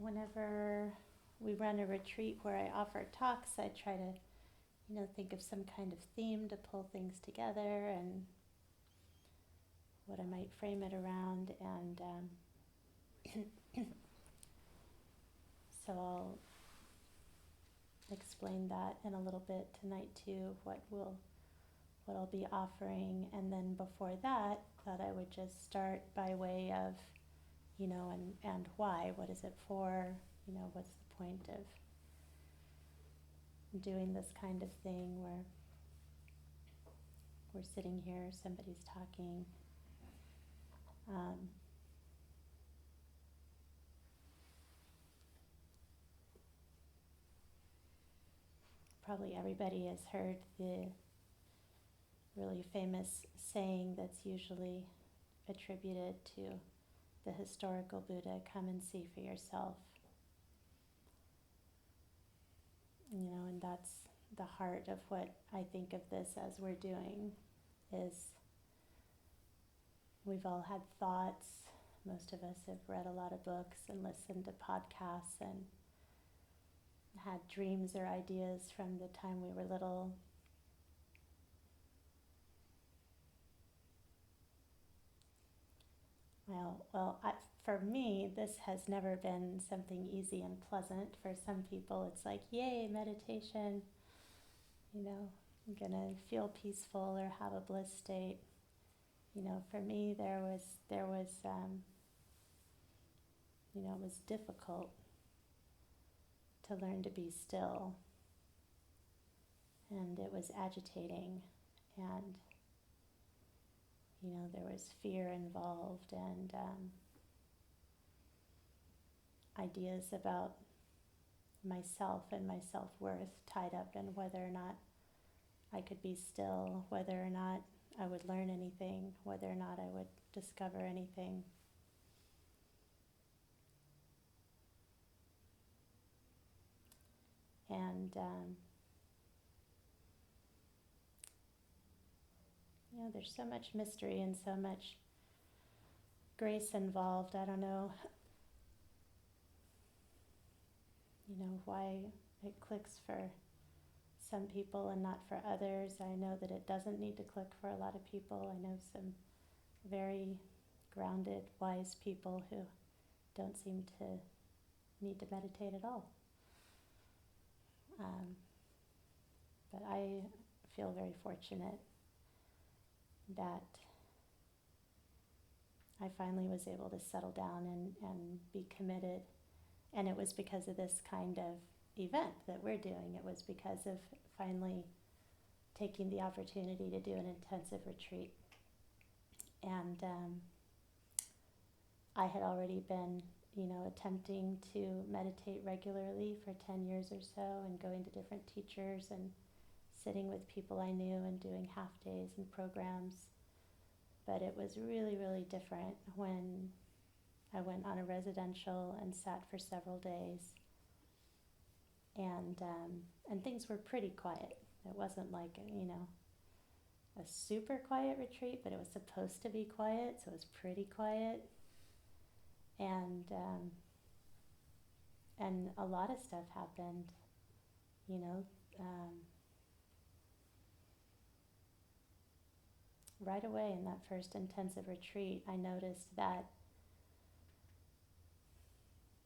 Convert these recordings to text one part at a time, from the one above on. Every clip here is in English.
whenever we run a retreat where I offer talks, I try to, think of some kind of theme to pull things together and what I might frame it around. And so I'll explain that in a little bit tonight too, what I'll be offering. And then before that, thought I would just start by way of, and why, what is it for, what's the point of doing this kind of thing where we're sitting here, somebody's talking. Probably everybody has heard the really famous saying that's usually attributed to the historical Buddha, come and see for yourself. And that's the heart of what I think of this as we're doing, is we've all had thoughts. Most of us have read a lot of books and listened to podcasts and had dreams or ideas from the time we were little. For me, this has never been something easy and pleasant. For some people, it's like, yay, meditation, I'm gonna feel peaceful or have a bliss state. For me, there was it was difficult to learn to be still, and it was agitating, and there was fear involved, and ideas about myself and my self-worth tied up in whether or not I could be still, whether or not I would learn anything, whether or not I would discover anything. And there's so much mystery and so much grace involved. I don't know, why it clicks for some people and not for others. I know that it doesn't need to click for a lot of people. I know some very grounded, wise people who don't seem to need to meditate at all. But I feel very fortunate that I finally was able to settle down and be committed. And it was because of this kind of event that we're doing. It was because of finally taking the opportunity to do an intensive retreat. And I had already been, attempting to meditate regularly for 10 years or so, and going to different teachers and sitting with people I knew and doing half days and programs. But it was really, really different when I went on a residential and sat for several days. And things were pretty quiet. It wasn't like, a super quiet retreat, but it was supposed to be quiet, so it was pretty quiet. And a lot of stuff happened, right away in that first intensive retreat. I noticed that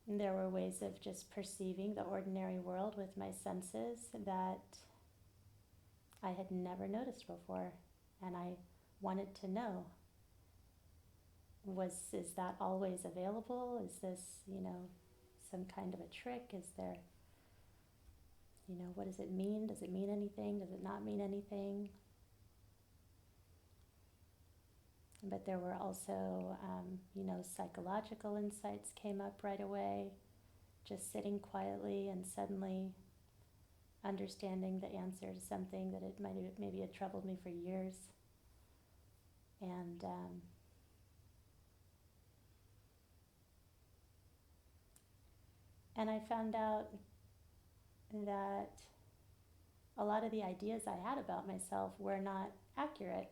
there were ways of just perceiving the ordinary world with my senses that I had never noticed before, and I wanted to know, is that always available? Is this, some kind of a trick? Is there, what does it mean? Does it mean anything? Does it not mean anything? But there were also, psychological insights came up right away, just sitting quietly and suddenly understanding the answer to something that it maybe had troubled me for years. And I found out that a lot of the ideas I had about myself were not accurate,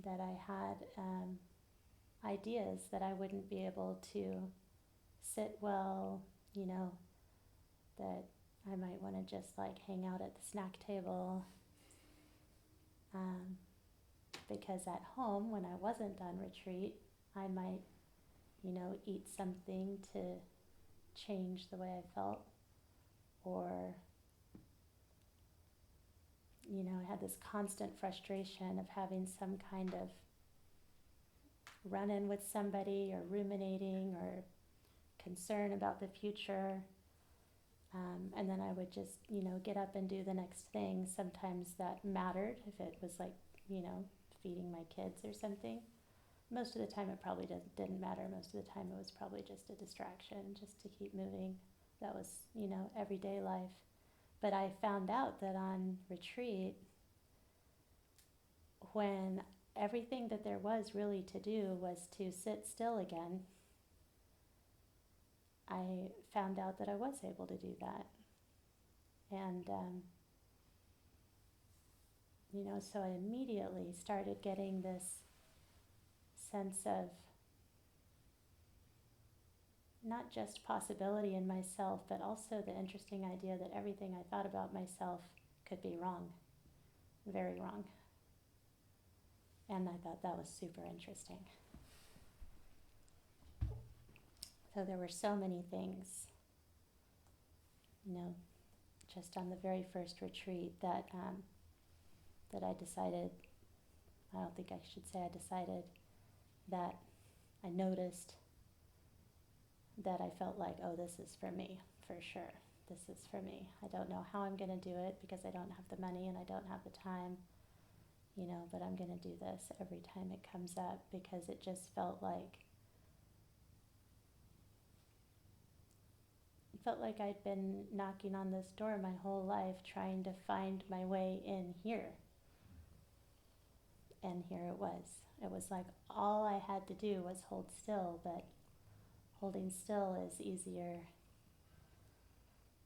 that I had ideas that I wouldn't be able to sit well, you know, that I might want to just like hang out at the snack table. Because at home, when I wasn't on retreat, I might, you know, eat something to change the way I felt, or, you know, I had this constant frustration of having some kind of run-in with somebody, or ruminating, or concern about the future. And then I would just, you know, get up and do the next thing. Sometimes that mattered if it was like, you know, feeding my kids or something. Most of the time it probably didn't matter. Most of the time it was probably just a distraction, just to keep moving. That was, you know, everyday life. But I found out that on retreat, when everything that there was really to do was to sit still again, I found out that I was able to do that. And, you know, so I immediately started getting this sense of not just possibility in myself, but also the interesting idea that everything I thought about myself could be wrong, very wrong. And I thought that was super interesting. So there were so many things, you know, just on the very first retreat that I decided, I don't think I should say I decided, that I noticed that I felt like, oh, this is for me, for sure. This is for me. I don't know how I'm going to do it because I don't have the money and I don't have the time, you know, but I'm going to do this every time it comes up, because it just felt like I'd been knocking on this door my whole life, trying to find my way in here. And here it was. It was like all I had to do was hold still, but holding still is easier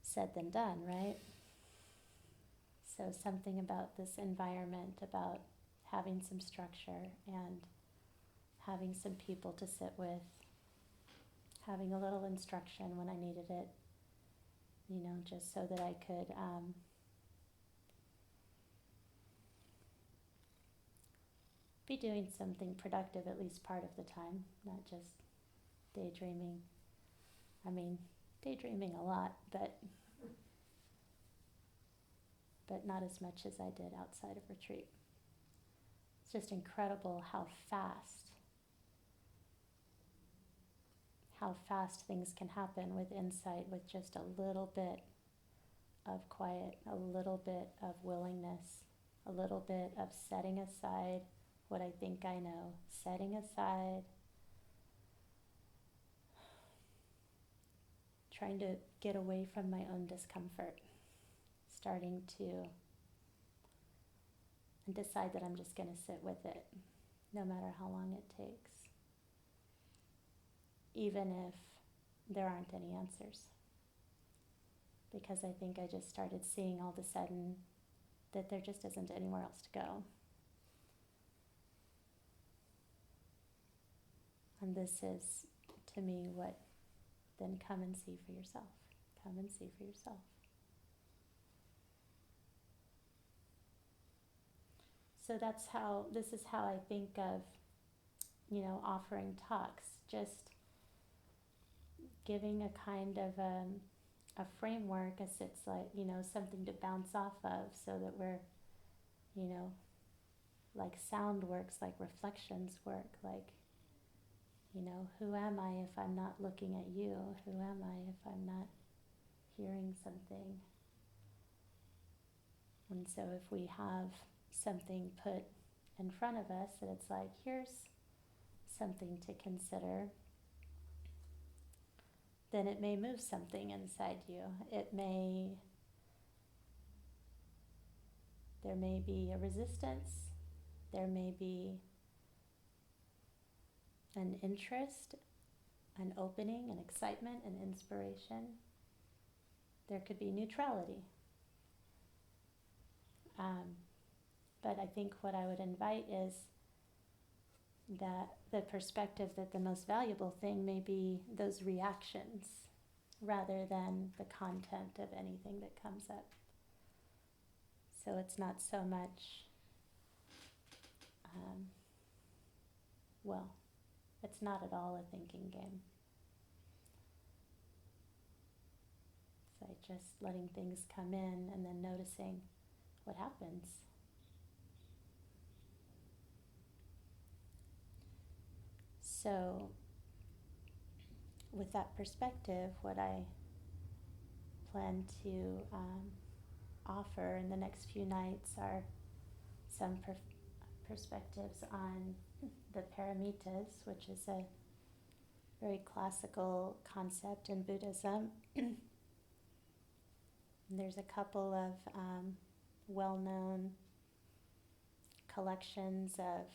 said than done, right? So something about this environment, about having some structure and having some people to sit with, having a little instruction when I needed it, you know, just so that I could be doing something productive at least part of the time, not just daydreaming. I mean, daydreaming a lot, but not as much as I did outside of retreat. It's just incredible how fast things can happen with insight, with just a little bit of quiet, a little bit of willingness, a little bit of setting aside what I think I know, setting aside, trying to get away from my own discomfort, starting to decide that I'm just going to sit with it, no matter how long it takes, even if there aren't any answers. Because I think I just started seeing all of a sudden that there just isn't anywhere else to go. And this is, to me, what then come and see for yourself. Come and see for yourself. So this is how I think of, you know, offering talks, just giving a kind of a framework, as it's like, you know, something to bounce off of, so that we're, you know, like sound works, like reflections work, like, you know, who am I if I'm not looking at you? Who am I if I'm not hearing something? And so if we have something put in front of us that it's like, here's something to consider, then it may move something inside you. There may be a resistance, there may be an interest, an opening, an excitement, an inspiration. There could be neutrality. But I think what I would invite is, that the perspective that the most valuable thing may be those reactions rather than the content of anything that comes up. So it's not so much, it's not at all a thinking game. It's like just letting things come in and then noticing what happens. So, with that perspective, what I plan to offer in the next few nights are some perspectives on the paramitas, which is a very classical concept in Buddhism. There's a couple of well-known collections of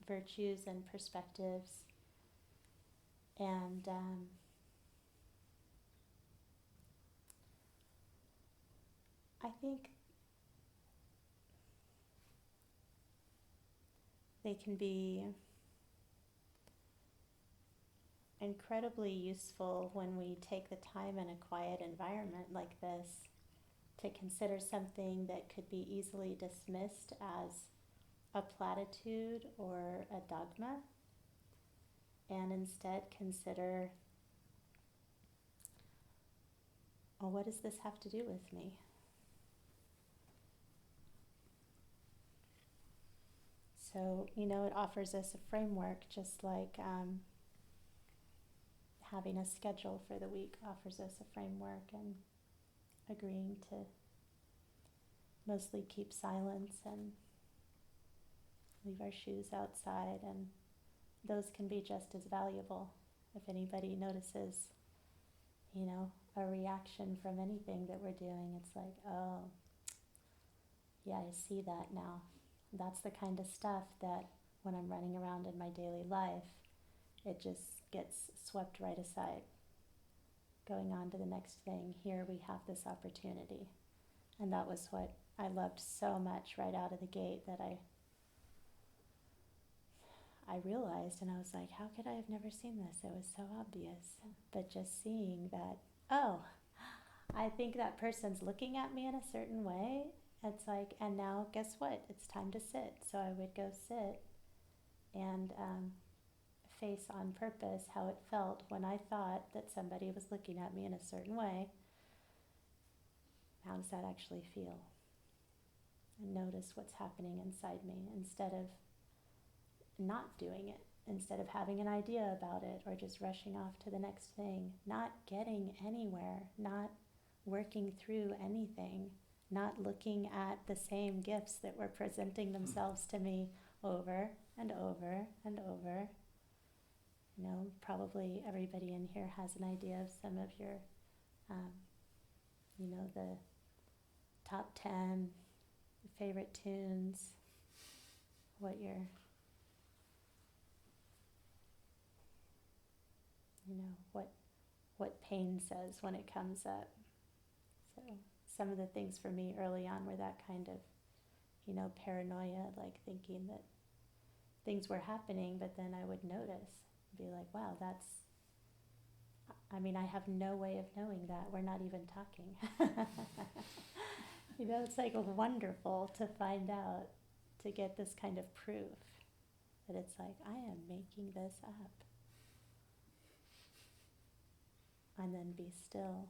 virtues and perspectives, and I think they can be incredibly useful when we take the time in a quiet environment like this to consider something that could be easily dismissed as a platitude or a dogma, and instead consider, well, what does this have to do with me? So, it offers us a framework, just like having a schedule for the week offers us a framework, and agreeing to mostly keep silence and leave our shoes outside, and those can be just as valuable. If anybody notices, a reaction from anything that we're doing, it's like, oh, yeah, I see that now. That's the kind of stuff that when I'm running around in my daily life, it just gets swept right aside. Going on to the next thing, here we have this opportunity. And that was what I loved so much right out of the gate, that I realized, and I was like, how could I have never seen this? It was so obvious. But just seeing that, oh, I think that person's looking at me in a certain way. It's like, and now guess what? It's time to sit. So I would go sit and face on purpose how it felt when I thought that somebody was looking at me in a certain way. How does that actually feel? And notice what's happening inside me, instead of not doing it, instead of having an idea about it or just rushing off to the next thing, not getting anywhere, not working through anything, not looking at the same gifts that were presenting themselves to me over and over and over. Probably everybody in here has an idea of some of your, the top 10 favorite tunes, what your, what pain says when it comes up. So some of the things for me early on were that kind of, paranoia, like thinking that things were happening, but then I would notice, be like, wow, I have no way of knowing that. We're not even talking. It's like wonderful to find out, to get this kind of proof that it's like, I am making this up. And then be still.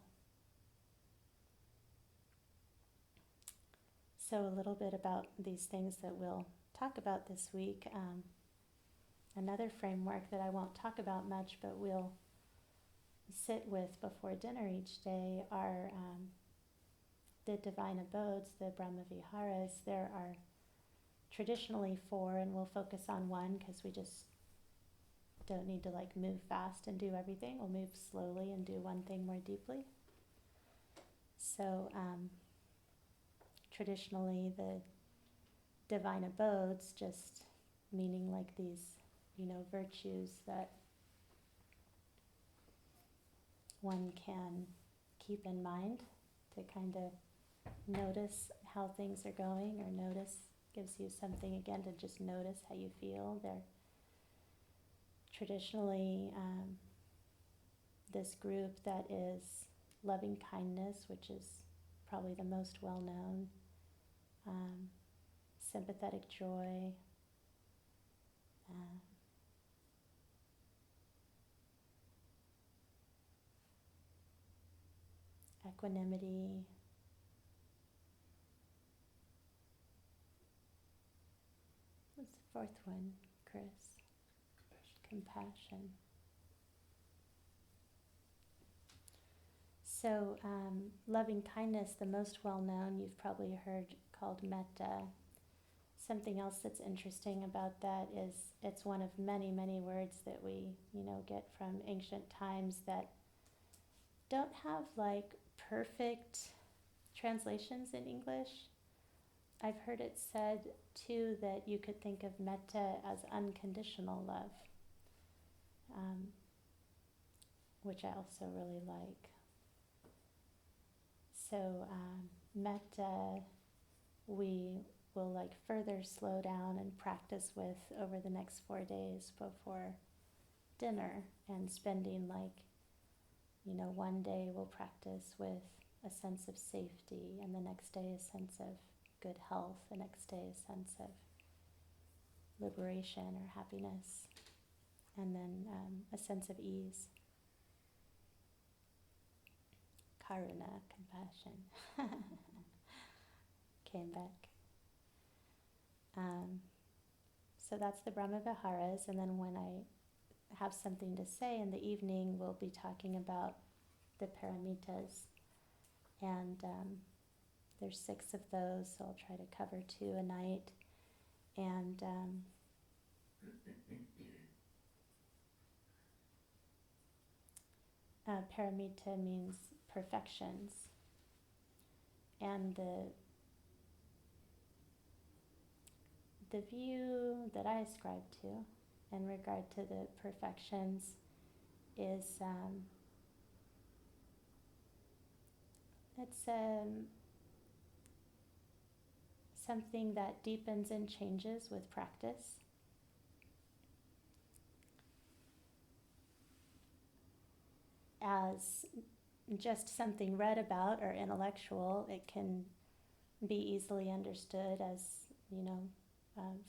So a little bit about these things that we'll talk about this week. Another framework that I won't talk about much, but we'll sit with before dinner each day are the divine abodes, the Brahma Viharas. There are traditionally 4, and we'll focus on one because we just don't need to move fast and do everything. We'll move slowly and do one thing more deeply. So traditionally the divine abodes, just meaning these, virtues that one can keep in mind to kind of notice how things are going, or gives you something again to just notice how you feel. They're traditionally, this group that is loving kindness, which is probably the most well known, sympathetic joy, equanimity, what's the fourth one, Chris? Compassion. So, loving kindness, the most well known, you've probably heard called metta. Something else that's interesting about that is it's one of many, many words that we, get from ancient times that don't have like perfect translations in English. I've heard it said too that you could think of metta as unconditional love, which I also really like. So metta, we will like further slow down and practice with over the next 4 days before dinner, and spending like, one day we'll practice with a sense of safety, and the next day a sense of good health, the next day a sense of liberation or happiness, and then a sense of ease. Karuna, compassion, came back. So that's the Brahma Viharas, and then when I have something to say in the evening, we'll be talking about the paramitas, and there's 6 of those, so I'll try to cover 2 a night. And paramita means perfections, and the view that I ascribe to in regard to the perfections is it's something that deepens and changes with practice. As just something read about or intellectual, it can be easily understood as,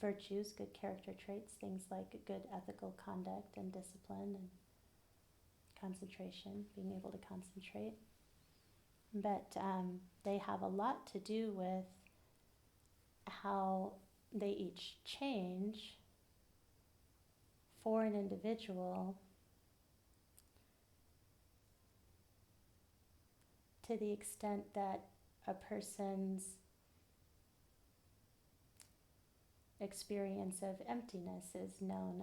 virtues, good character traits, things like good ethical conduct and discipline and concentration, being able to concentrate. But they have a lot to do with how they each change for an individual to the extent that a person's experience of emptiness is known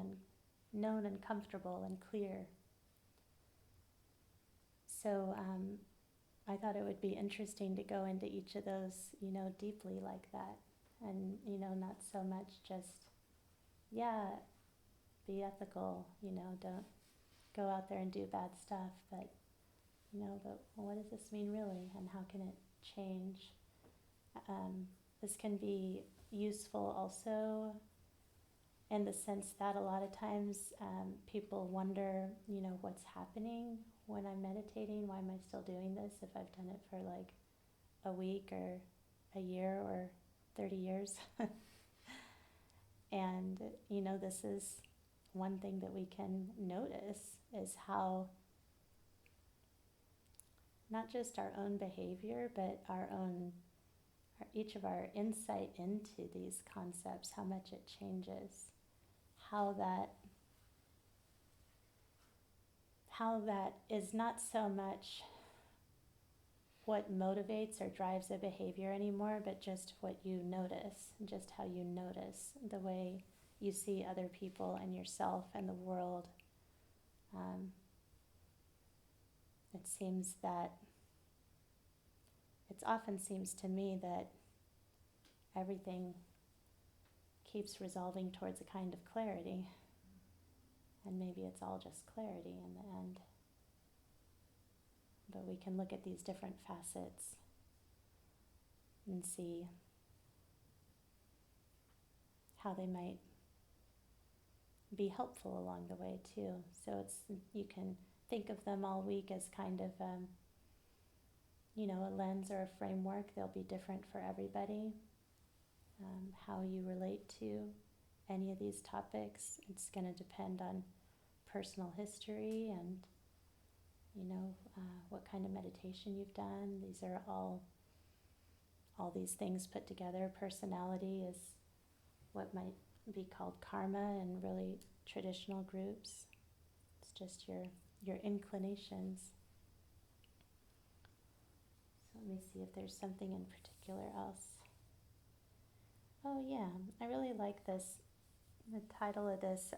and comfortable and clear. So I thought it would be interesting to go into each of those, deeply like that, and not so much just, be ethical, don't go out there and do bad stuff, but but what does this mean really, and how can it change? This can be useful also in the sense that a lot of times people wonder, what's happening when I'm meditating? Why am I still doing this if I've done it for like a week or a year or 30 years? And, this is one thing that we can notice is how not just our own behavior, but each of our insight into these concepts, how much it changes, how that is not so much what motivates or drives a behavior anymore, but just what you notice, just how you notice the way you see other people and yourself and the world. It often seems to me that everything keeps resolving towards a kind of clarity, and maybe it's all just clarity in the end. But we can look at these different facets and see how they might be helpful along the way too. So you can think of them all week as kind of a lens or a framework. They'll be different for everybody. How you relate to any of these topics, it's going to depend on personal history and what kind of meditation you've done. These are all these things put together. Personality is what might be called karma in really traditional groups. It's just your inclinations. So let me see if there's something in particular else. Oh yeah, I really like this. The title of this,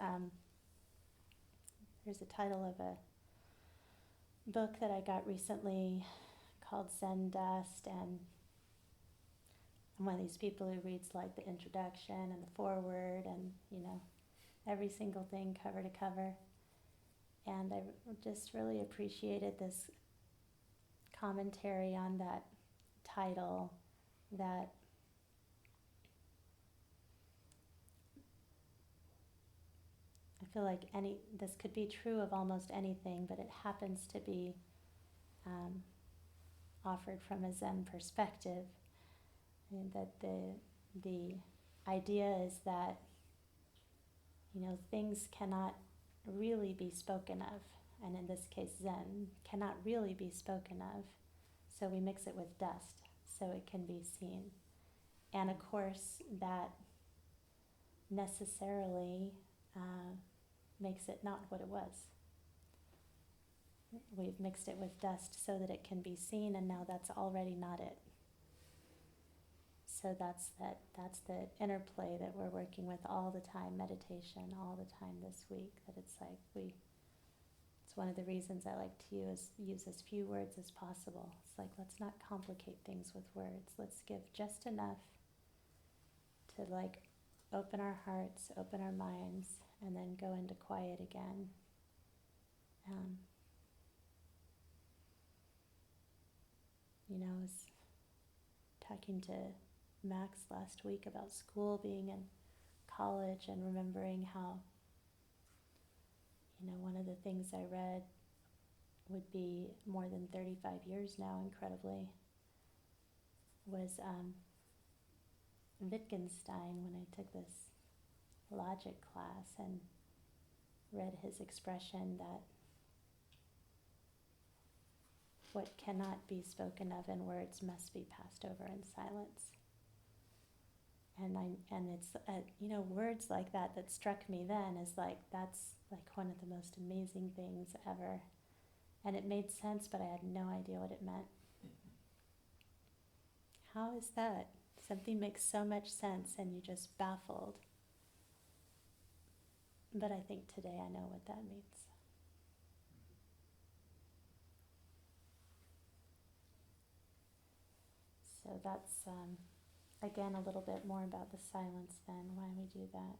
there's a title of a book that I got recently called Zen Dust, and I'm one of these people who reads like the introduction and the foreword and every single thing cover to cover. And I just really appreciated this commentary on that title, that I feel like this could be true of almost anything, but it happens to be offered from a Zen perspective. And that the idea is that things cannot really be spoken of, and in this case Zen cannot really be spoken of, so we mix it with dust so it can be seen. And of course that necessarily makes it not what it was. We've mixed it with dust so that it can be seen, and now that's already not it. So that's the interplay that we're working with all the time, meditation all the time this week, that it's like it's one of the reasons I like to use as few words as possible. It's like, let's not complicate things with words. Let's give just enough to open our hearts, open our minds, and then go into quiet again. I was talking to Max last week about school, being in college, and remembering how, one of the things I read would be more than 35 years now, incredibly, was Wittgenstein, when I took this logic class and read his expression that what cannot be spoken of in words must be passed over in silence. And it's words like that struck me then as that's one of the most amazing things ever. And it made sense, but I had no idea what it meant. How is that? Something makes so much sense and you're just baffled. But I think today I know what that means. So that's, again, a little bit more about the silence then, why we do that.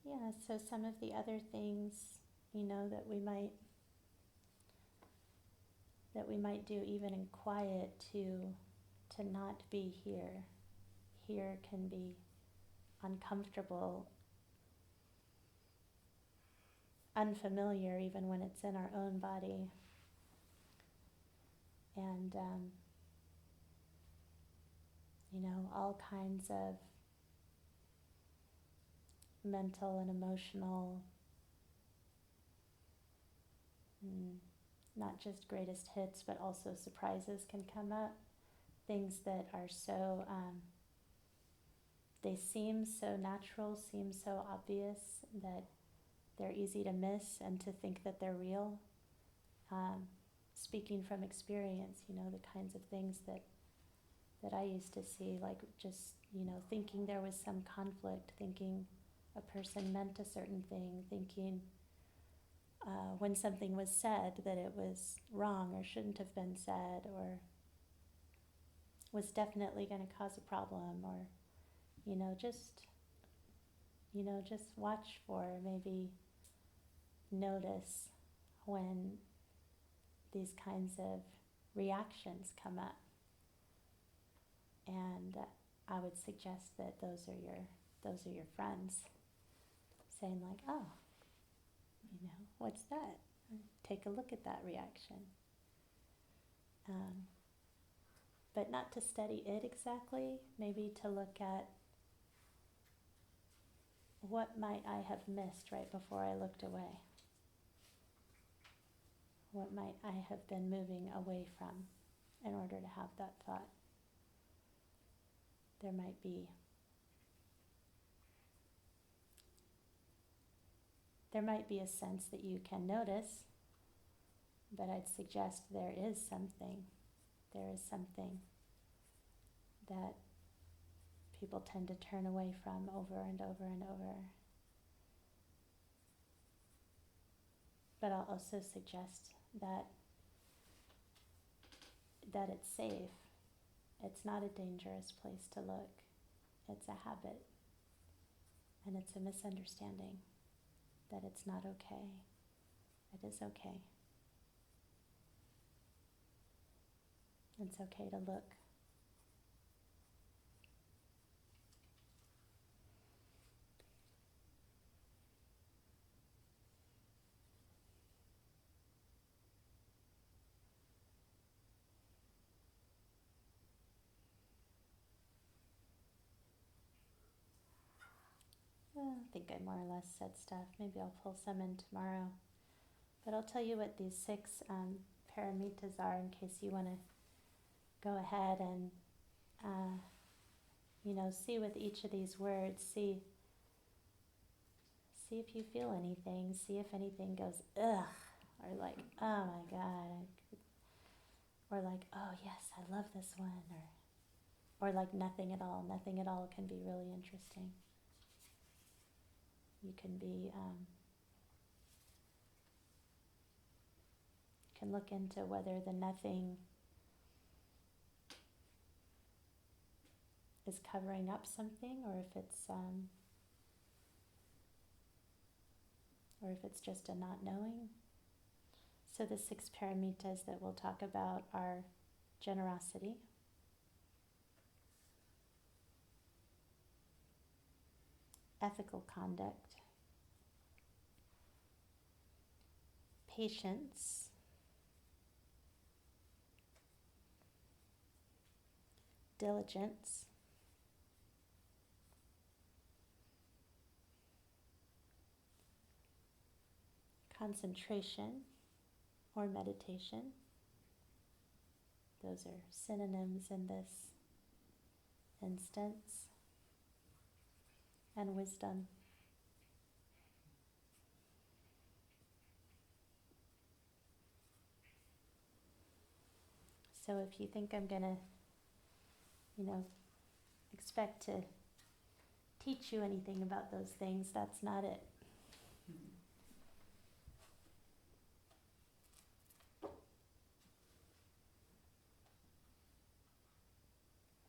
Yeah, so some of the other things, that we might do even in quiet to not be here. Here can be uncomfortable, unfamiliar, even when it's in our own body. And, all kinds of mental and emotional, not just greatest hits, but also surprises can come up. Things that are so, they seem so natural, seem so obvious that they're easy to miss and to think that they're real. Speaking from experience, the kinds of things that I used to see, just, thinking there was some conflict, thinking a person meant a certain thing, thinking when something was said that it was wrong or shouldn't have been said, or was definitely going to cause a problem, or just watch for, maybe notice when these kinds of reactions come up. And I would suggest that those are your friends saying like, oh, what's that? Take a look at that reaction. But not to study it exactly, maybe to look at what might I have missed right before I looked away? What might I have been moving away from in order to have that thought? There might be a sense that you can notice, but I'd suggest there is something that people tend to turn away from over and over and over. But I'll also suggest that it's safe. It's not a dangerous place to look. It's a habit. And it's a misunderstanding that it's not okay. It is okay. It's okay to look. I think I more or less said stuff. Maybe I'll pull some in tomorrow. But I'll tell you what these 6 paramitas are in case you want to go ahead and, see with each of these words, see if you feel anything, see if anything goes, ugh, or like, oh my God, or like, oh yes, I love this one, or like nothing at all. Nothing at all can be really interesting. You can be, can look into whether the nothing is covering up something, or if it's just a not knowing. So the 6 paramitas that we'll talk about are generosity, ethical conduct, patience, diligence, concentration or meditation. Those are synonyms in this instance. And wisdom. So if you think I'm going to, expect to teach you anything about those things, that's not it.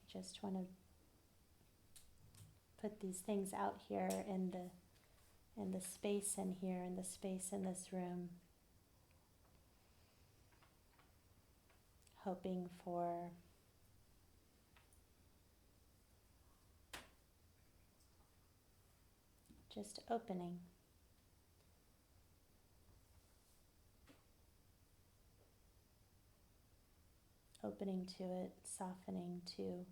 I just want to put these things out here in the space in here, in the space in this room, hoping for just opening. Opening to it, softening to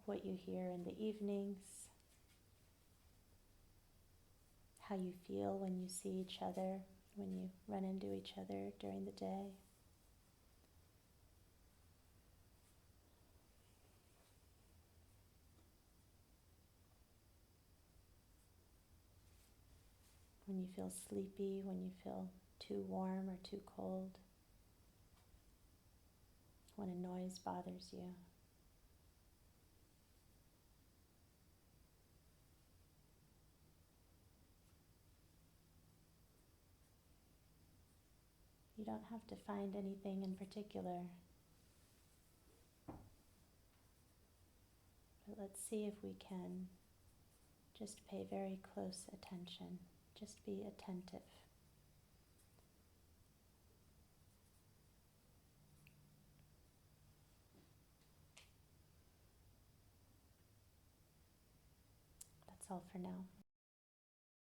what you hear in the evenings, how you feel when you see each other, when you run into each other during the day. When you feel sleepy, when you feel too warm or too cold, when a noise bothers you. You don't have to find anything in particular. But let's see if we can just pay very close attention. Just be attentive. all for now.